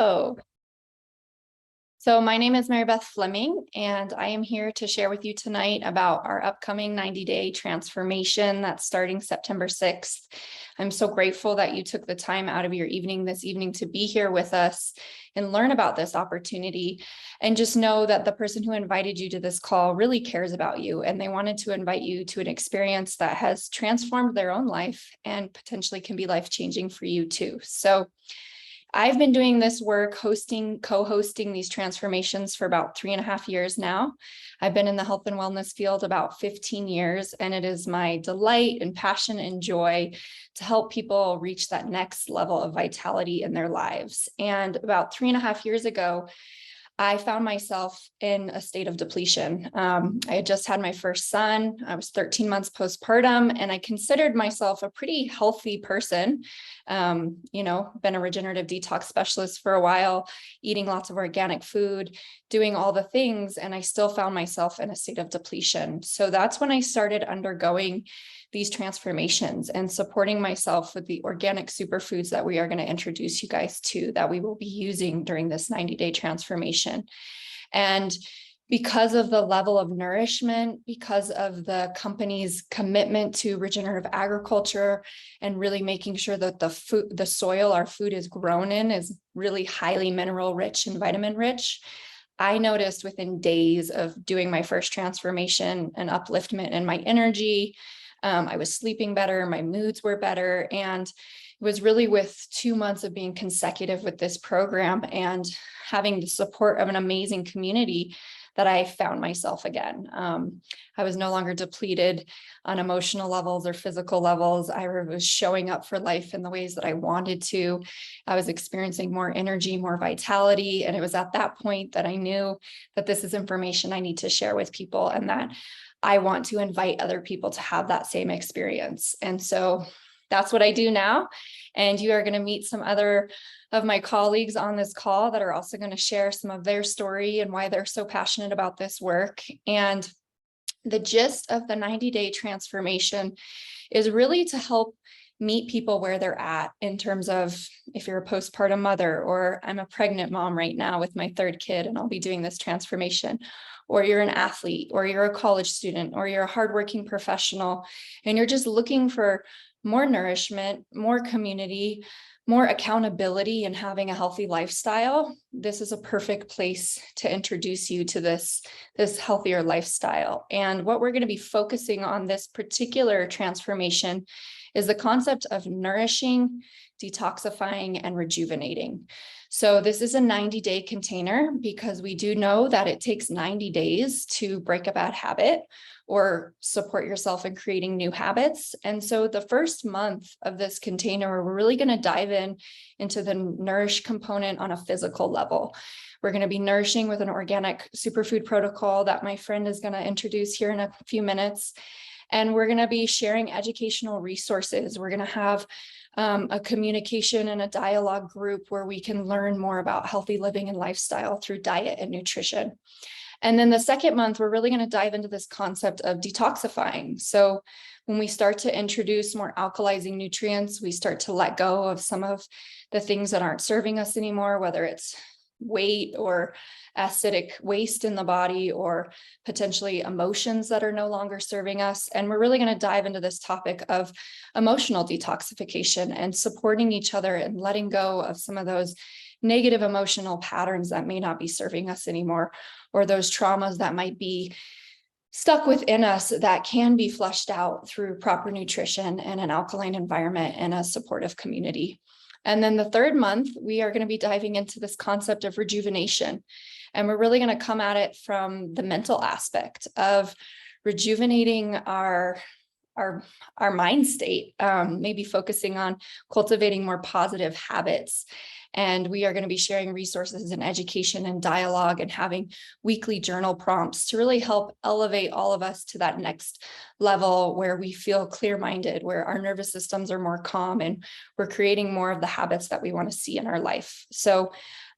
Hello. So my name is Mary Beth Fleming, and I am here to share with you tonight about our upcoming 90-day transformation that's starting September 6th. I'm so grateful that you took the time out of your evening this evening to be here with us and learn about this opportunity. And just know that the person who invited you to this call really cares about you, and they wanted to invite you to an experience that has transformed their own life and potentially can be life-changing for you too. So I've been doing this work, co-hosting these transformations for about 3.5 years now. I've been in the health and wellness field about 15 years, and it is my delight and passion and joy to help people reach that next level of vitality in their lives. And about 3.5 years ago, I found myself in a state of depletion. I had just had my first son. I was 13 months postpartum, and I considered myself a pretty healthy person. Been a regenerative detox specialist for a while, eating lots of organic food, doing all the things, and I still found myself in a state of depletion. So that's when I started undergoing these transformations and supporting myself with the organic superfoods that we are going to introduce you guys to, that we will be using during this 90-day transformation. And because of the level of nourishment, because of the company's commitment to regenerative agriculture and really making sure that the soil our food is grown in is really highly mineral rich and vitamin rich, I noticed within days of doing my first transformation an upliftment in my energy. I was sleeping better, my moods were better, and it was really with 2 months of being consecutive with this program and having the support of an amazing community that I found myself again. I was no longer depleted on emotional levels or physical levels. I was showing up for life in the ways that I wanted to. I was experiencing more energy, more vitality. And it was at that point that I knew that this is information I need to share with people and that I want to invite other people to have that same experience. And so that's what I do now. And you are going to meet some other of my colleagues on this call that are also going to share some of their story and why they're so passionate about this work. And the gist of the 90-day transformation is really to help meet people where they're at in terms of if you're a postpartum mother, or I'm a pregnant mom right now with my third kid and I'll be doing this transformation, or you're an athlete, or you're a college student, or you're a hardworking professional, and you're just looking for more nourishment, more community, more accountability, and having a healthy lifestyle. This is a perfect place to introduce you to this healthier lifestyle. And what we're going to be focusing on this particular transformation is the concept of nourishing, detoxifying, and rejuvenating. So this is a 90-day container because we do know that it takes 90 days to break a bad habit or support yourself in creating new habits. And so the first month of this container, we're really going to dive into the nourish component on a physical level. We're going to be nourishing with an organic superfood protocol that my friend is going to introduce here in a few minutes. And we're going to be sharing educational resources. We're going to have a communication and a dialogue group where we can learn more about healthy living and lifestyle through diet and nutrition. And then the second month, we're really going to dive into this concept of detoxifying. So when we start to introduce more alkalizing nutrients, we start to let go of some of the things that aren't serving us anymore, whether it's weight or acidic waste in the body or potentially emotions that are no longer serving us. And we're really going to dive into this topic of emotional detoxification and supporting each other and letting go of some of those negative emotional patterns that may not be serving us anymore, or those traumas that might be stuck within us that can be flushed out through proper nutrition and an alkaline environment and a supportive community. And then the third month, we are going to be diving into this concept of rejuvenation. And we're really going to come at it from the mental aspect of rejuvenating our mind state, maybe focusing on cultivating more positive habits. And we are going to be sharing resources and education and dialogue and having weekly journal prompts to really help elevate all of us to that next level where we feel clear-minded, where our nervous systems are more calm, and we're creating more of the habits that we want to see in our life. So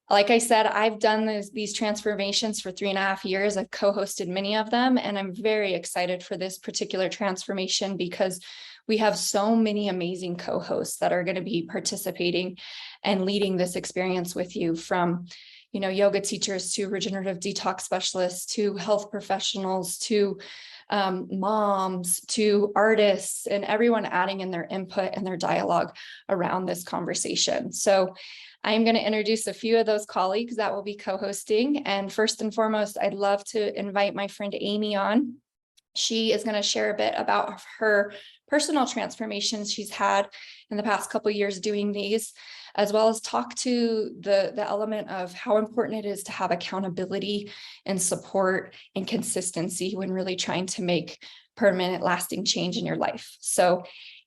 like I said, I've done these transformations for 3.5 years. I've co-hosted many of them, and I'm very excited for this particular transformation because We have so many amazing co-hosts that are going to be participating and leading this experience with you, from yoga teachers to regenerative detox specialists to health professionals to moms to artists, and everyone adding in their input and their dialogue around this conversation. So I'm going to introduce a few of those colleagues that will be co-hosting. And first and foremost, I'd love to invite my friend Amy on. She is going to share a bit about her personal transformations she's had in the past couple of years doing these, as well as talk to the element of how important it is to have accountability and support and consistency when really trying to make permanent, lasting change in your life. So,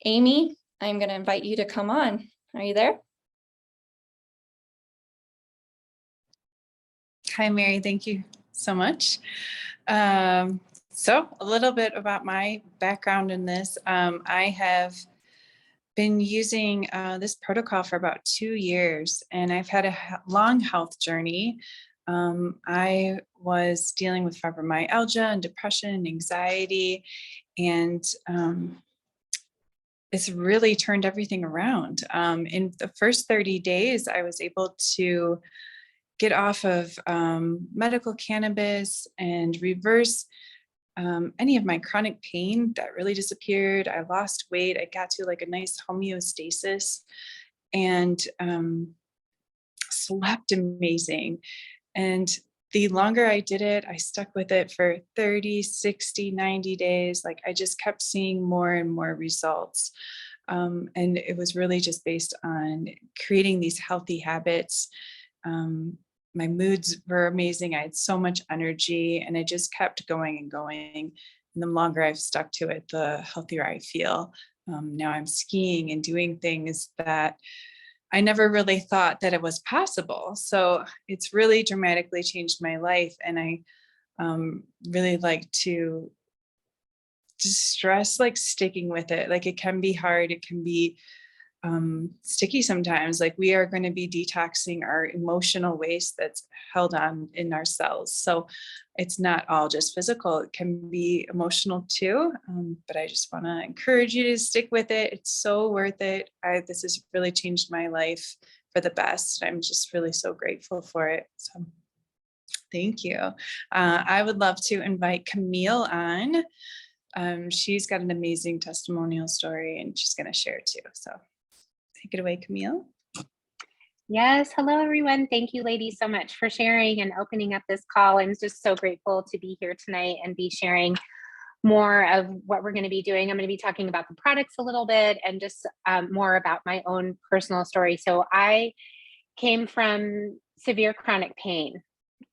Amy, I'm going to invite you to come on. Are you there? Hi, Mary. Thank you so much. So a little bit about my background in this. I have been using this protocol for about 2 years, and I've had a long health journey. I was dealing with fibromyalgia and depression and anxiety, and it's really turned everything around. In the first 30 days, I was able to get off of medical cannabis and reverse any of my chronic pain that really disappeared. I lost weight. I got to like a nice homeostasis and slept amazing. And the longer I did it, I stuck with it for 30, 60, 90 days. Like I just kept seeing more and more results. And it was really just based on creating these healthy habits. My moods were amazing. I had so much energy, and I just kept going and going. And the longer I've stuck to it, the healthier I feel. Now I'm skiing and doing things that I never really thought that it was possible. So it's really dramatically changed my life. And I really like to just stress like sticking with it. Like it can be hard. It can be sticky sometimes. Like we are going to be detoxing our emotional waste that's held on in our cells. So it's not all just physical, it can be emotional too. But I just want to encourage you to stick with it. It's so worth it. This has really changed my life for the best. I'm just really so grateful for it. So thank you. I would love to invite Camille on. She's got an amazing testimonial story, and she's going to share too. So take it away, Camille. Yes. Hello, everyone. Thank you, ladies, so much for sharing and opening up this call. I'm just so grateful to be here tonight and be sharing more of what we're going to be doing. I'm going to be talking about the products a little bit and just more about my own personal story. So I came from severe chronic pain.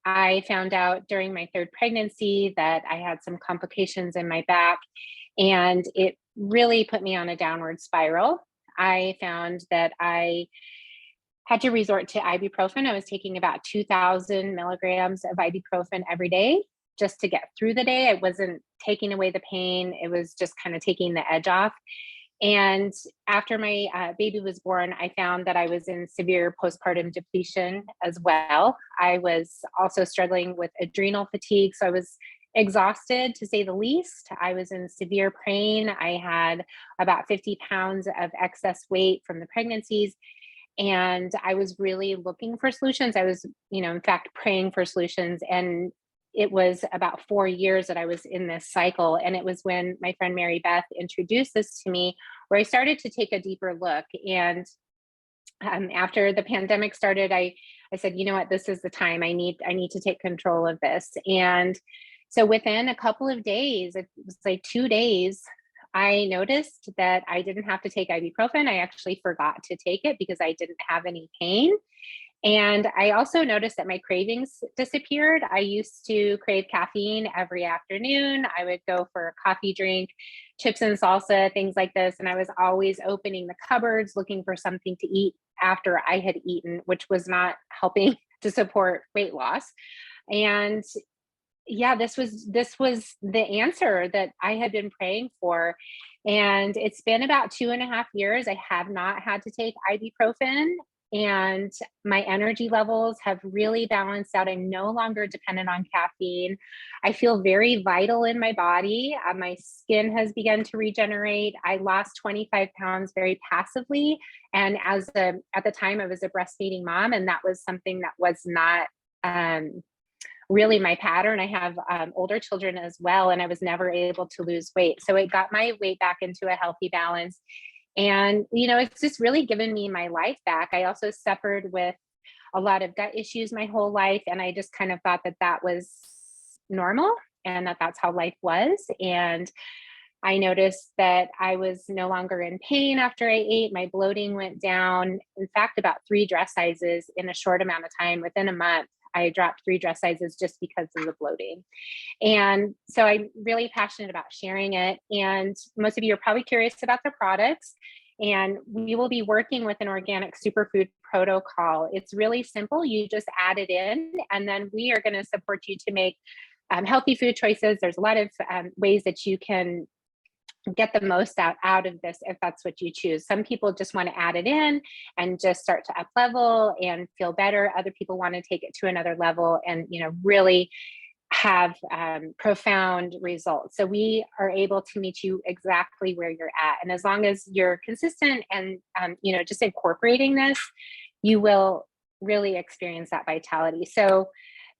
I found out during my 3rd pregnancy that I had some complications in my back, and it really put me on a downward spiral. I found that I had to resort to ibuprofen. I was taking about 2,000 milligrams of ibuprofen every day just to get through the day. I wasn't taking away the pain. It was just kind of taking the edge off. And after my baby was born, I found that I was in severe postpartum depletion as well. I was also struggling with adrenal fatigue. So I was exhausted, to say the least. I was in severe pain. I had about 50 pounds of excess weight from the pregnancies. And I was really looking for solutions. I was, in fact, praying for solutions. And it was about 4 years that I was in this cycle. And it was when my friend Mary Beth introduced this to me, where I started to take a deeper look. And after the pandemic started, I said, you know what, this is the time. I need to take control of this. And so within a couple of days, it was like 2 days, I noticed that I didn't have to take ibuprofen. I actually forgot to take it because I didn't have any pain. And I also noticed that my cravings disappeared. I used to crave caffeine every afternoon. I would go for a coffee drink, chips and salsa, things like this. And I was always opening the cupboards, looking for something to eat after I had eaten, which was not helping to support weight loss. And yeah, this was the answer that I had been praying for. And it's been about 2.5 years. I have not had to take ibuprofen. and my energy levels have really balanced out. I'm no longer dependent on caffeine. I feel very vital in my body. My skin has begun to regenerate. I lost 25 pounds very passively. And at the time I was a breastfeeding mom, and that was something that was not really my pattern. I have older children as well, and I was never able to lose weight. So it got my weight back into a healthy balance. And, it's just really given me my life back. I also suffered with a lot of gut issues my whole life. And I just kind of thought that that was normal and that that's how life was. And I noticed that I was no longer in pain after I ate. My bloating went down. In fact, about 3 dress sizes in a short amount of time. Within a month, I dropped 3 dress sizes just because of the bloating. And so I'm really passionate about sharing it. And most of you are probably curious about the products. And we will be working with an organic superfood protocol. It's really simple. You just add it in, and then we are going to support you to make healthy food choices. There's a lot of ways that you can get the most out of this if that's what you choose. Some people just want to add it in and just start to up level and feel better. Other people want to take it to another level and really have profound results. So we are able to meet you exactly where you're at. And as long as you're consistent and just incorporating this, you will really experience that vitality. So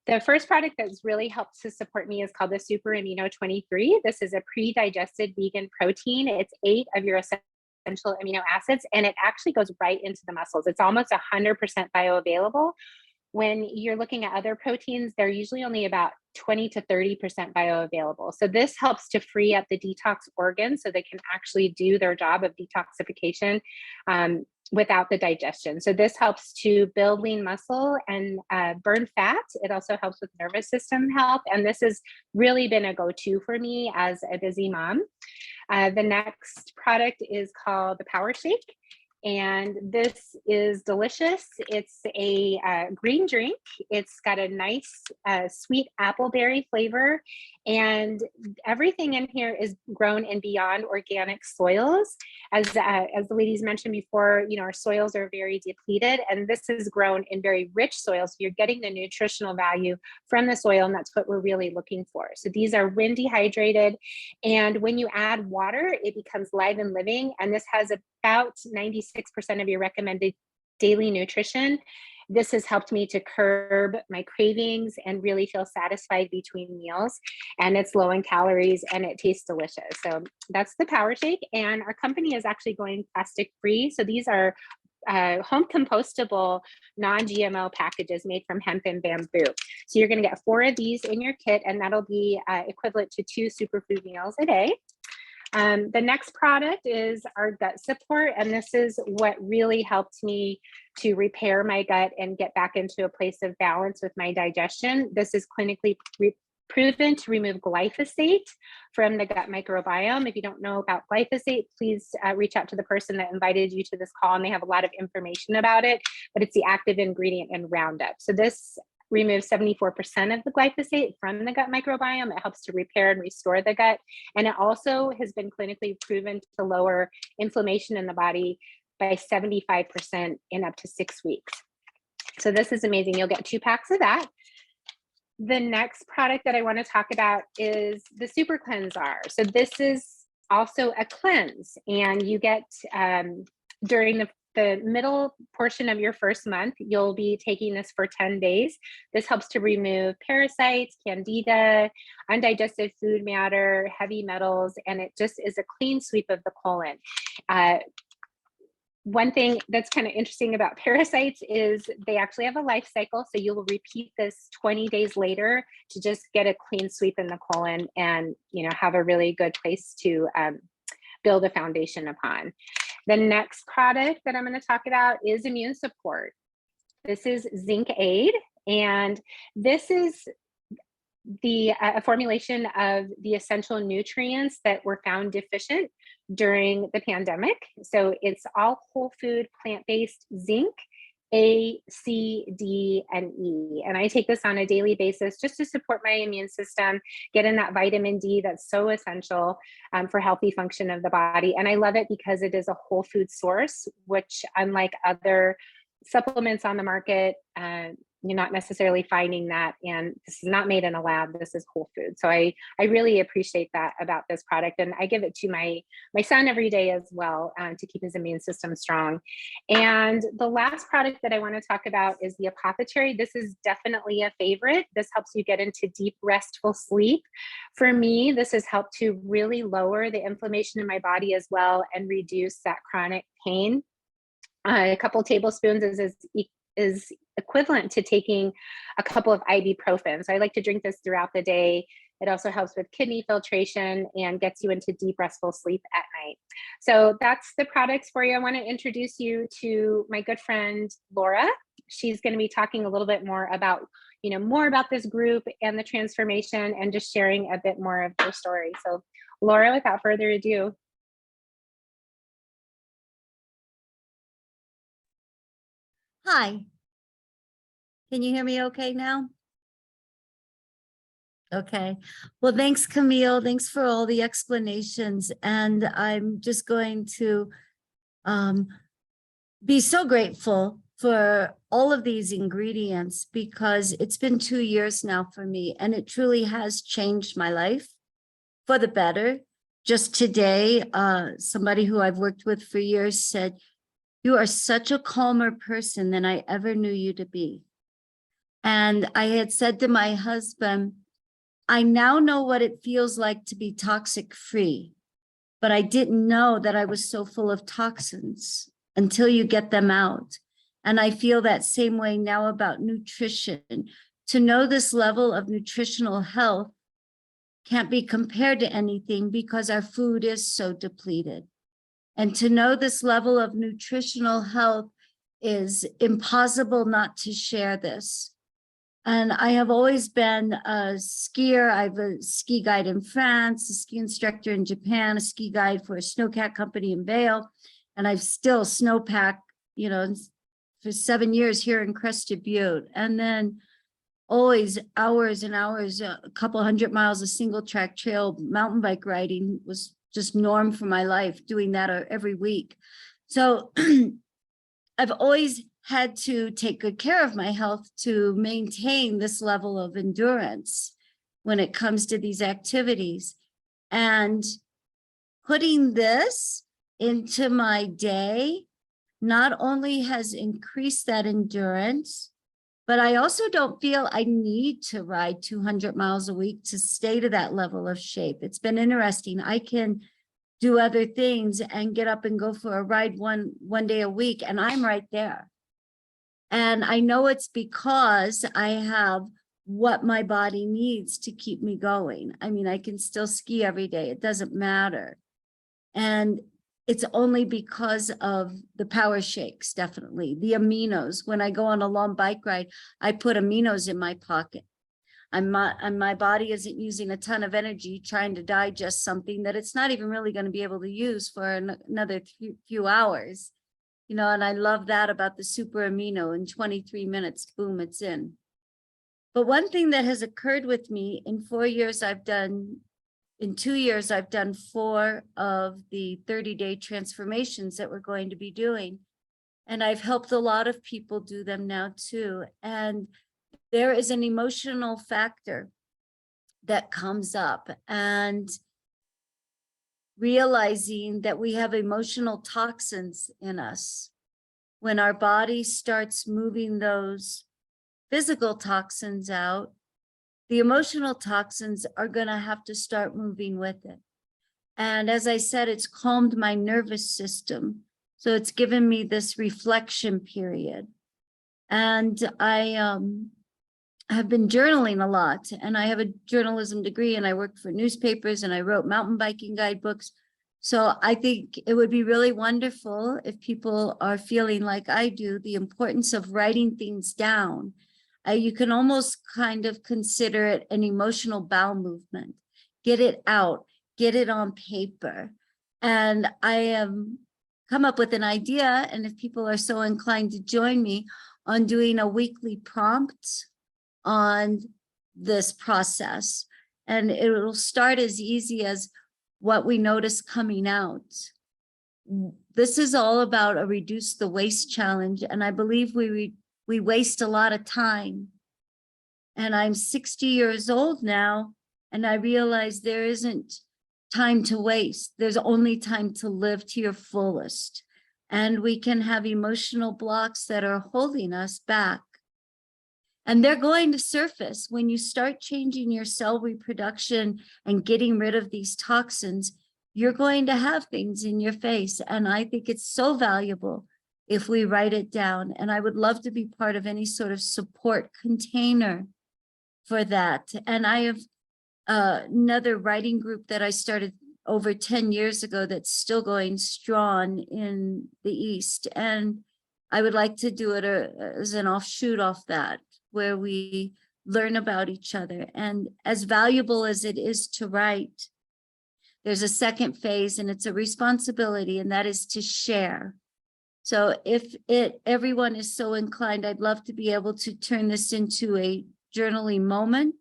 the first product that's really helped to support me is called the Super Amino 23. This is a pre-digested vegan protein. It's 8 of your essential amino acids, and it actually goes right into the muscles. It's almost 100% bioavailable. When you're looking at other proteins, they're usually only about 20 to 30% bioavailable. So this helps to free up the detox organs so they can actually do their job of detoxification without the digestion. So this helps to build lean muscle and burn fat. It also helps with nervous system health. And this has really been a go-to for me as a busy mom. The next product is called the Power Shake. And this is delicious. It's a green drink. It's got a nice sweet appleberry flavor. And everything in here is grown in beyond organic soils. As the ladies mentioned before, our soils are very depleted, and this is grown in very rich soils. So you're getting the nutritional value from the soil, and that's what we're really looking for. So these are wind dehydrated. And when you add water, it becomes live and living. And this has about 96% of your recommended daily nutrition. This has helped me to curb my cravings and really feel satisfied between meals. And it's low in calories and it tastes delicious. So that's the Power Shake. And our company is actually going plastic free. So these are home compostable, non-GMO packages made from hemp and bamboo. So you're going to get 4 of these in your kit, and that'll be equivalent to 2 superfood meals a day. The next product is our gut support, and this is what really helped me to repair my gut and get back into a place of balance with my digestion. This is clinically proven to remove glyphosate from the gut microbiome. If you don't know about glyphosate, please reach out to the person that invited you to this call, and they have a lot of information about it, but it's the active ingredient in Roundup. So this removes 74% of the glyphosate from the gut microbiome. It helps to repair and restore the gut. And it also has been clinically proven to lower inflammation in the body by 75% in up to 6 weeks. So this is amazing. You'll get 2 packs of that. The next product that I want to talk about is the Super Cleanser. So this is also a cleanse, and you get during the middle portion of your first month, you'll be taking this for 10 days. This helps to remove parasites, candida, undigested food matter, heavy metals, and it just is a clean sweep of the colon. One thing that's kind of interesting about parasites is they actually have a life cycle. So you will repeat this 20 days later to just get a clean sweep in the colon and, have a really good place to build a foundation upon. The next product that I'm going to talk about is immune support. This is Zinc Aid, and this is the formulation of the essential nutrients that were found deficient during the pandemic. So it's all whole food, plant-based zinc, A, C, D, and E. And I take this on a daily basis just to support my immune system, get in that vitamin D that's so essential for healthy function of the body. And I love it because it is a whole food source, which unlike other supplements on the market. You're not necessarily finding that, and this is not made in a lab. This is whole food. So I really appreciate that about this product, and I give it to my son every day as well, to keep his immune system strong. And the last product that I want to talk about is the Apothecary. This is definitely a favorite. This helps you get into deep, restful sleep. For me, this has helped to really lower the inflammation in my body as well and reduce that chronic pain. A couple tablespoons is equivalent to taking a couple of ibuprofen. So I like to drink this throughout the day. It also helps with kidney filtration and gets you into deep, restful sleep at night. So that's the products for you. I want to introduce you to my good friend, Laura. She's going to be talking a little bit more about, more about this group and the transformation, and just sharing a bit more of her story. So Laura, without further ado. Hi. Can you hear me okay now? Okay. Well, thanks, Camille. Thanks for all the explanations. And I'm just going to be so grateful for all of these ingredients, because it's been 2 years now for me, and it truly has changed my life for the better. Just today, somebody who I've worked with for years said, "You are such a calmer person than I ever knew you to be." And I had said to my husband, I now know what it feels like to be toxic free, but I didn't know that I was so full of toxins until you get them out. And I feel that same way now about nutrition. To know this level of nutritional health can't be compared to anything, because our food is so depleted. And to know this level of nutritional health is impossible not to share this. And I have always been a skier. I have a ski guide in France, a ski instructor in Japan, a ski guide for a snowcat company in Vail. And I've still snowpacked, for 7 years here in Crested Butte. And then always hours and hours, a couple 100 miles of single track trail mountain bike riding was just norm for my life, doing that every week. So I've always had to take good care of my health to maintain this level of endurance when it comes to these activities. And putting this into my day not only has increased that endurance, but I also don't feel I need to ride 200 miles a week to stay to that level of shape. It's been interesting. I can do other things and get up and go for a ride one day a week, and I'm right there. And I know it's because I have what my body needs to keep me going. I mean, I can still ski every day. It doesn't matter. And it's only because of the power shakes, definitely. The aminos. When I go on a long bike ride, I put aminos in my pocket. And my body isn't using a ton of energy trying to digest something that it's not even really going to be able to use for another few hours. And I love that about the super amino. In 23 minutes, boom, it's in. But one thing that has occurred with me in 2 years, I've done 4 of the 30-day transformations that we're going to be doing. And I've helped a lot of people do them now too. And there is an emotional factor that comes up, and realizing that we have emotional toxins in us. When our body starts moving those physical toxins out, the emotional toxins are going to have to start moving with it. And as I said, it's calmed my nervous system. So it's given me this reflection period. And I have been journaling a lot, and I have a journalism degree, and I worked for newspapers, and I wrote mountain biking guidebooks. So I think it would be really wonderful if people are feeling like I do, the importance of writing things down. You can almost kind of consider it an emotional bowel movement. Get it out, get it on paper. And I have come up with an idea, and if people are so inclined to join me, on doing a weekly prompt on this process. And it will start as easy as what we notice coming out. this is all about a reduce the waste challenge. And I believe we waste a lot of time. And I'm 60 years old now, and I realize there isn't time to waste. There's only time to live to your fullest. And we can have emotional blocks that are holding us back. And they're going to surface when you start changing your cell reproduction and getting rid of these toxins. You're going to have things in your face. And I think it's so valuable if we write it down. And I would love to be part of any sort of support container for that. And I have another writing group that I started over 10 years ago that's still going strong in the East. And I would like to do it as an offshoot off that, where we learn about each other. And as valuable as it is to write, there's a second phase, and it's a responsibility, and that is to share. So if everyone is so inclined, I'd love to be able to turn this into a journaling moment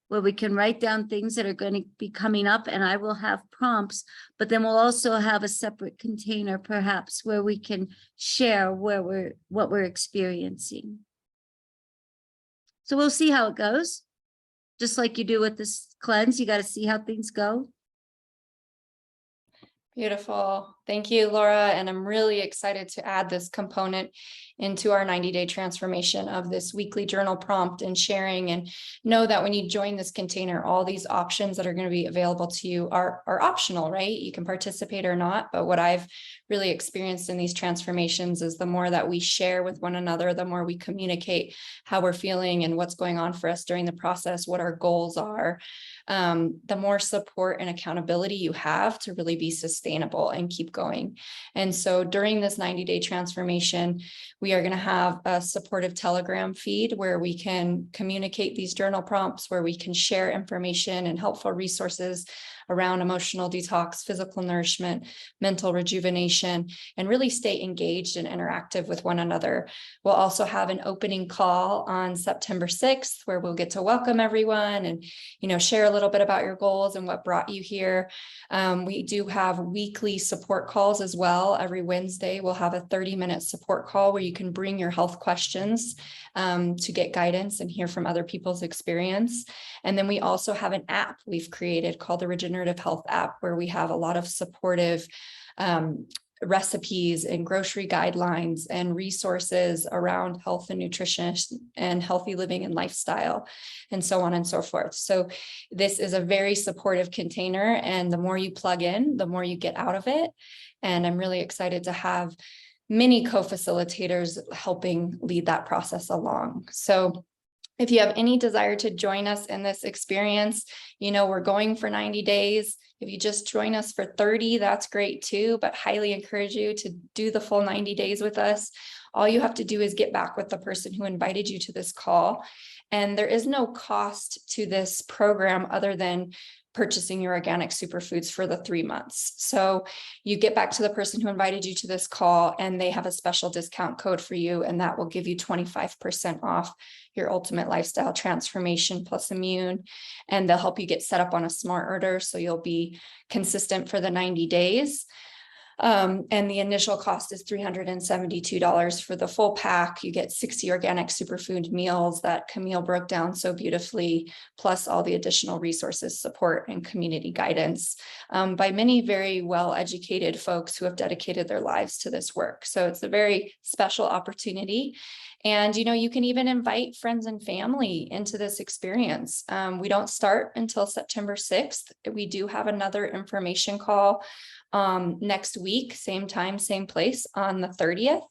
where we can write down things that are going to be coming up, and I will have prompts, but then we'll also have a separate container perhaps where we can share what we're experiencing. So we'll see how it goes. Just like you do with this cleanse, you got to see how things go. Beautiful. Thank you, Laura. And I'm really excited to add this component into our 90-day transformation of this weekly journal prompt and sharing. And know that when you join this container, all these options that are going to be available to you are optional, right? You can participate or not. But what I've really experienced in these transformations is the more that we share with one another, the more we communicate how we're feeling and what's going on for us during the process, what our goals are, the more support and accountability you have to really be sustainable and keep going. And so during this 90-day transformation, we are going to have a supportive Telegram feed where we can communicate these journal prompts, where we can share information and helpful resources around emotional detox, physical nourishment, mental rejuvenation, and really stay engaged and interactive with one another. We'll also have an opening call on September 6th, where we'll get to welcome everyone and, share a little bit about your goals and what brought you here. We do have weekly support calls as well. Every Wednesday, we'll have a 30-minute support call where you can bring your health questions to get guidance and hear from other people's experience. And then we also have an app we've created called the Regenerative Health app, where we have a lot of supportive recipes and grocery guidelines and resources around health and nutrition and healthy living and lifestyle, and so on and so forth. So this is a very supportive container, and the more you plug in, the more you get out of it. And I'm really excited to have many co-facilitators helping lead that process along. So if you have any desire to join us in this experience, we're going for 90 days. If you just join us for 30, that's great too, but highly encourage you to do the full 90 days with us. All you have to do is get back with the person who invited you to this call. And there is no cost to this program other than purchasing your organic superfoods for the 3 months. So you get back to the person who invited you to this call, and they have a special discount code for you, and that will give you 25% off your ultimate lifestyle transformation plus immune. And they'll help you get set up on a smart order, so you'll be consistent for the 90 days. And the initial cost is $372 for the full pack. You get 60 organic superfood meals that Camille broke down so beautifully, plus all the additional resources, support, and community guidance by many very well-educated folks who have dedicated their lives to this work. So it's a very special opportunity. And, you can even invite friends and family into this experience. We don't start until September 6th. We do have another information call next week, same time, same place on the 30th.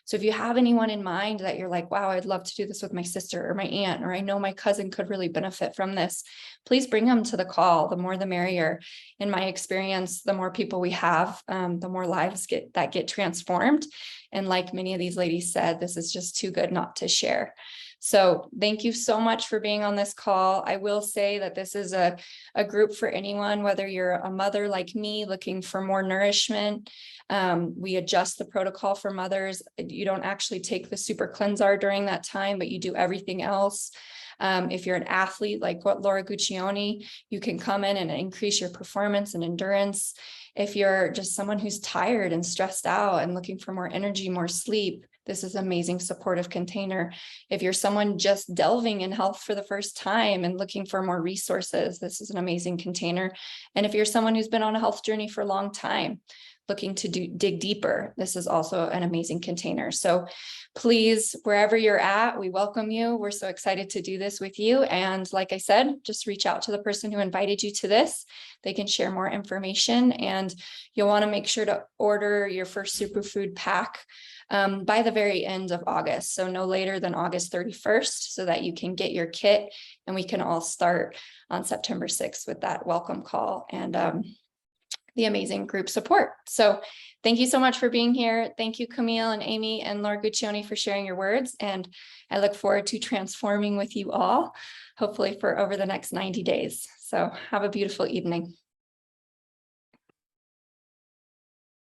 So if you have anyone in mind that you're like, wow, I'd love to do this with my sister or my aunt, or I know my cousin could really benefit from this, please bring them to the call. The more the merrier. In my experience, the more people we have, the more lives get transformed. And like many of these ladies said, this is just too good not to share. So thank you so much for being on this call. I will say that this is a group for anyone, whether you're a mother like me looking for more nourishment. We adjust the protocol for mothers. You don't actually take the super cleanser during that time, but you do everything else. If you're an athlete like what Laura Guccione, you can come in and increase your performance and endurance. If you're just someone who's tired and stressed out and looking for more energy, more sleep, this is an amazing supportive container. If you're someone just delving in health for the first time and looking for more resources, this is an amazing container. And if you're someone who's been on a health journey for a long time, looking to dig deeper, this is also an amazing container. So please, wherever you're at, we welcome you. We're so excited to do this with you. And like I said, just reach out to the person who invited you to this. They can share more information, and you'll want to make sure to order your first superfood pack by the very end of August. So no later than August 31st, so that you can get your kit and we can all start on September 6th with that welcome call and the amazing group support. So thank you so much for being here. Thank you, Camille and Amy and Laura Guccione, for sharing your words. And I look forward to transforming with you all, hopefully for over the next 90 days. So have a beautiful evening.